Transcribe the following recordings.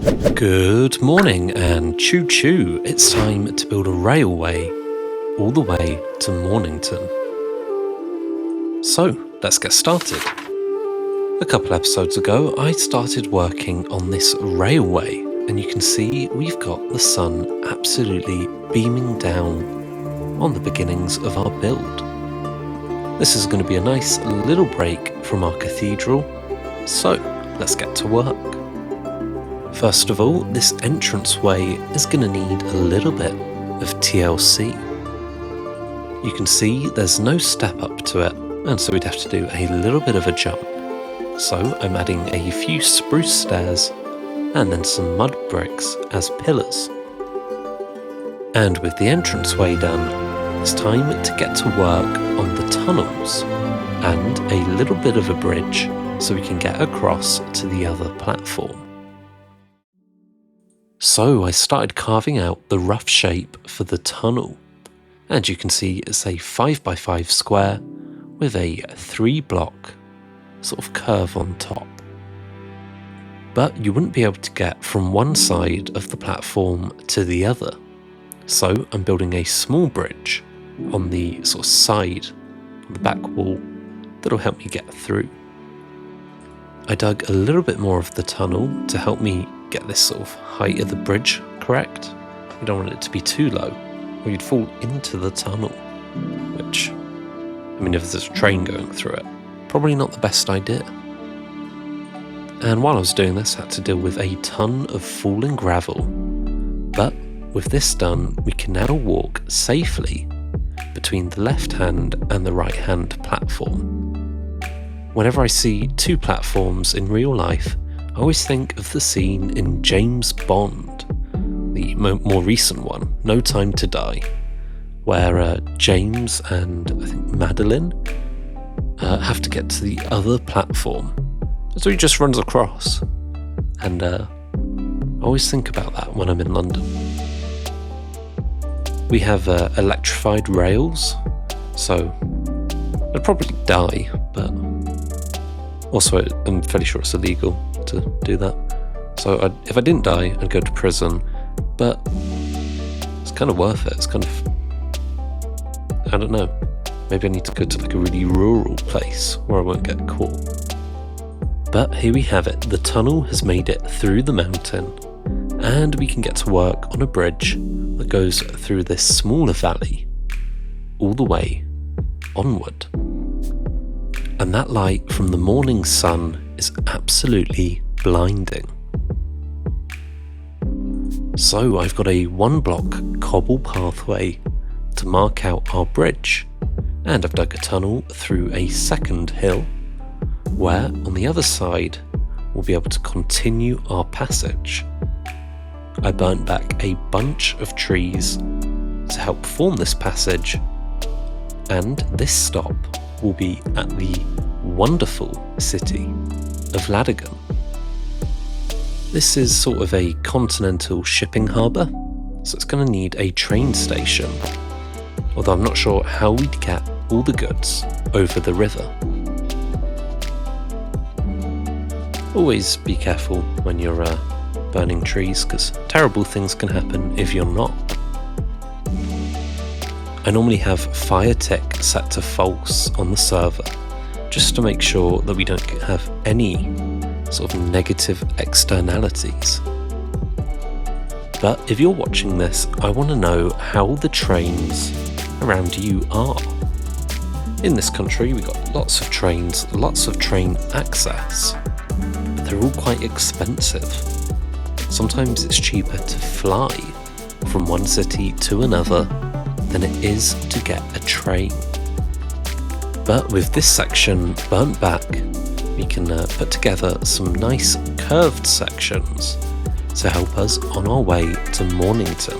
Good morning and choo choo, it's time to build a railway all the way to Mornington. So let's get started. A couple episodes ago I started working on this railway and you can see we've got the sun absolutely beaming down on the beginnings of our build. This is going to be a nice little break from our cathedral, so let's get to work. First of all, this entranceway is going to need a little bit of TLC. You can see there's no step up to it, and so we'd have to do a little bit of a jump. So I'm adding a few spruce stairs and then some mud bricks as pillars. And with the entranceway done, it's time to get to work on the tunnels and a little bit of a bridge so we can get across to the other platform. So I started carving out the rough shape for the tunnel, and you can see it's a 5x5 square with a 3-block sort of curve on top. But you wouldn't be able to get from one side of the platform to the other, so I'm building a small bridge on the sort of side, on the back wall, that'll help me get through. I dug a little bit more of the tunnel to help me get this sort of height of the bridge correct. You don't want it to be too low or you'd fall into the tunnel, which, I mean, if there's a train going through it, probably not the best idea. And while I was doing this, I had to deal with a ton of falling gravel, but with this done, we can now walk safely between the left hand and the right hand platform. Whenever I see two platforms in real life, I always think of the scene in James Bond, the more recent one, No Time to Die, where James and I think Madeline have to get to the other platform. So he just runs across, and I always think about that when I'm in London. We have electrified rails, so I'd probably die, but also I'm fairly sure it's illegal to do that. So if I didn't die, I'd go to prison, but it's kind of worth it. It's kind of, I don't know, maybe I need to go to like a really rural place where I won't get caught. But here we have it, the tunnel has made it through the mountain, and we can get to work on a bridge that goes through this smaller valley all the way onward. And that light from the morning sun is absolutely blinding. So I've got a 1-block cobble pathway to mark out our bridge, and I've dug a tunnel through a second hill where on the other side we'll be able to continue our passage. I burnt back a bunch of trees to help form this passage, and this stop will be at the wonderful city of Ladigan. This is sort of a continental shipping harbour, so it's going to need a train station, although I'm not sure how we'd get all the goods over the river. Always be careful when you're burning trees, because terrible things can happen if you're not. I normally have fire tick set to false on the server, just to make sure that we don't have any sort of negative externalities. But if you're watching this, I want to know how the trains around you are. In this country, we've got lots of trains, lots of train access, but they're all quite expensive. Sometimes it's cheaper to fly from one city to another than it is to get a train. But with this section burnt back, we can put together some nice curved sections to help us on our way to Mornington.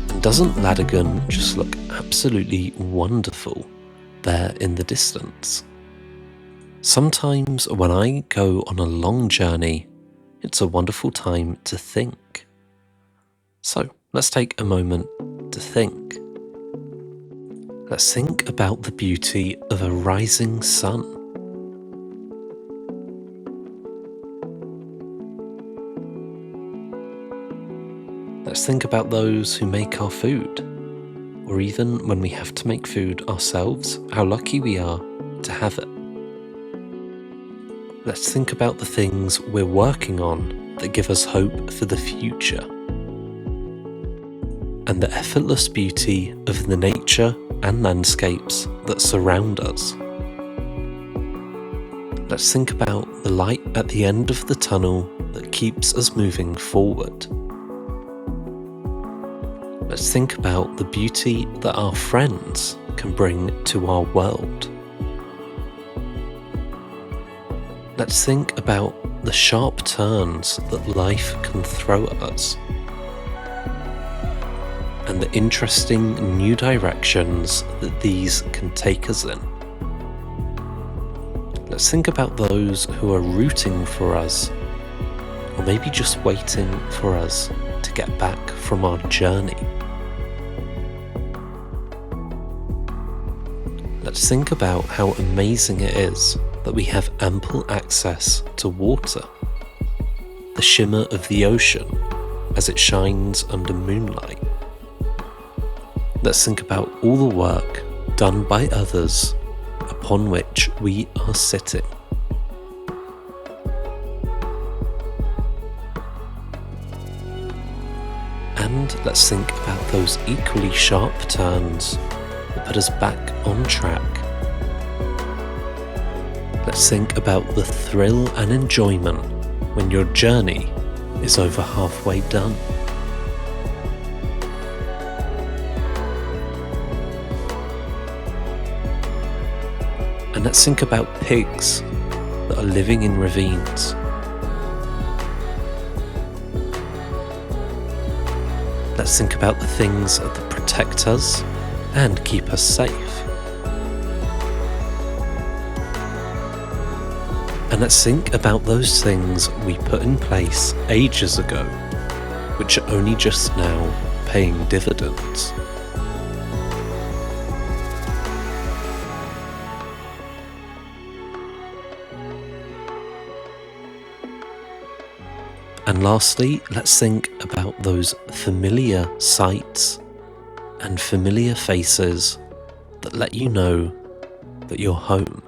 And doesn't Ladigan just look absolutely wonderful there in the distance? Sometimes when I go on a long journey, it's a wonderful time to think. So let's take a moment to think. Let's think about the beauty of a rising sun. Let's think about those who make our food, or even when we have to make food ourselves, how lucky we are to have it. Let's think about the things we're working on that give us hope for the future, and the effortless beauty of the nature and landscapes that surround us. Let's think about the light at the end of the tunnel that keeps us moving forward. Let's think about the beauty that our friends can bring to our world. Let's think about the sharp turns that life can throw at us, and the interesting new directions that these can take us in. Let's think about those who are rooting for us, or maybe just waiting for us to get back from our journey. Let's think about how amazing it is that we have ample access to water, the shimmer of the ocean as it shines under moonlight. Let's think about all the work done by others upon which we are sitting. And let's think about those equally sharp turns that put us back on track. Let's think about the thrill and enjoyment when your journey is over halfway done. And let's think about pigs that are living in ravines. Let's think about the things that protect us and keep us safe. And let's think about those things we put in place ages ago, which are only just now paying dividends. And lastly, let's think about those familiar sights and familiar faces that let you know that you're home.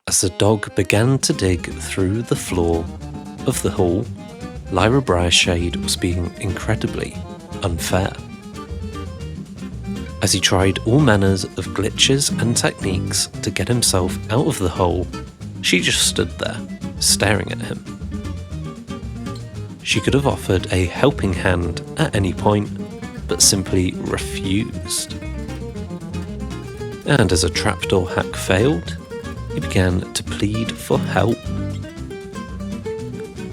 As the dog began to dig through the floor of the hall, Lyra Briarshade was being incredibly unfair. As he tried all manners of glitches and techniques to get himself out of the hole, she just stood there, staring at him. She could have offered a helping hand at any point, but simply refused. And as a trapdoor hack failed, he began to plead for help.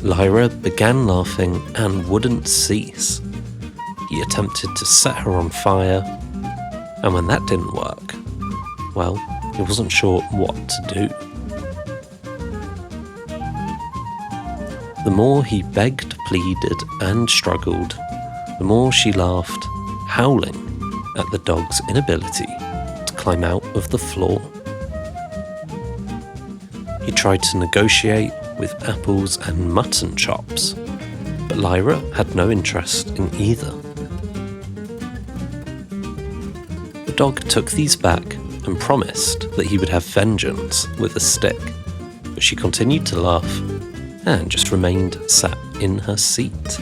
Lyra began laughing and wouldn't cease. He attempted to set her on fire, and when that didn't work, well, he wasn't sure what to do. The more he begged, pleaded, and struggled, the more she laughed, howling at the dog's inability to climb out of the floor. He tried to negotiate with apples and mutton chops, but Lyra had no interest in either. The dog took these back and promised that he would have vengeance with a stick, but she continued to laugh and just remained sat in her seat.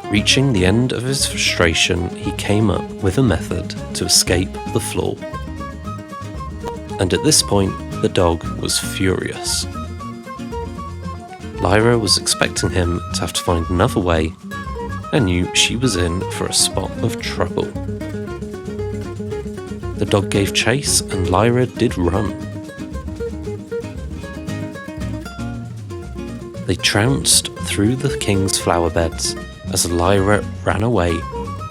Reaching the end of his frustration, he came up with a method to escape the floor. And at this point, the dog was furious. Lyra was expecting him to have to find another way and knew she was in for a spot of trouble. The dog gave chase and Lyra did run. They trounced through the king's flower beds as Lyra ran away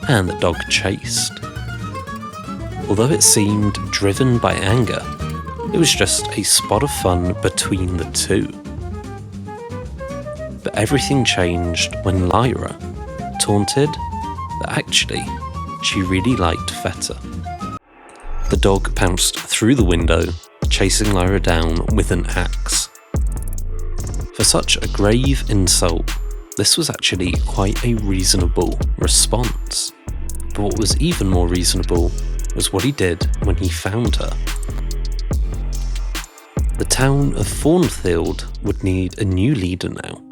and the dog chased. Although it seemed driven by anger, it was just a spot of fun between the two. But everything changed when Lyra taunted that actually she really liked feta. The dog pounced through the window, chasing Lyra down with an axe. For such a grave insult, this was actually quite a reasonable response. But what was even more reasonable was what he did when he found her. The town of Thornfield would need a new leader now,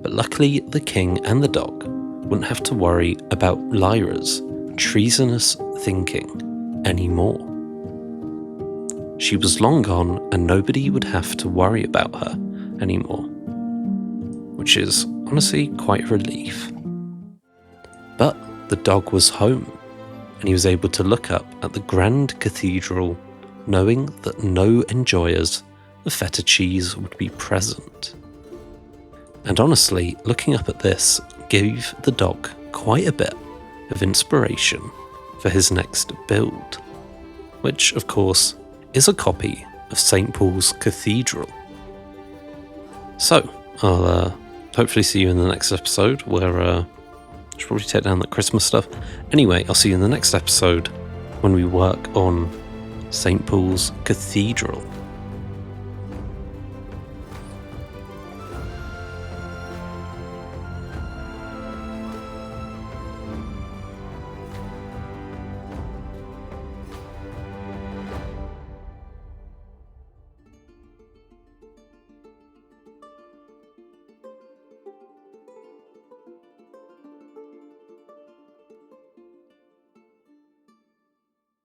but luckily the king and the dog wouldn't have to worry about Lyra's treasonous thinking anymore. She was long gone and nobody would have to worry about her anymore, which is honestly quite a relief. But the dog was home, and he was able to look up at the grand cathedral, knowing that no enjoyers of feta cheese would be present. And honestly, looking up at this gave the dog quite a bit of inspiration for his next build, which of course is a copy of St. Paul's Cathedral. So, I'll hopefully see you in the next episode where I should probably take down that Christmas stuff. Anyway, I'll see you in the next episode when we work on St. Paul's Cathedral.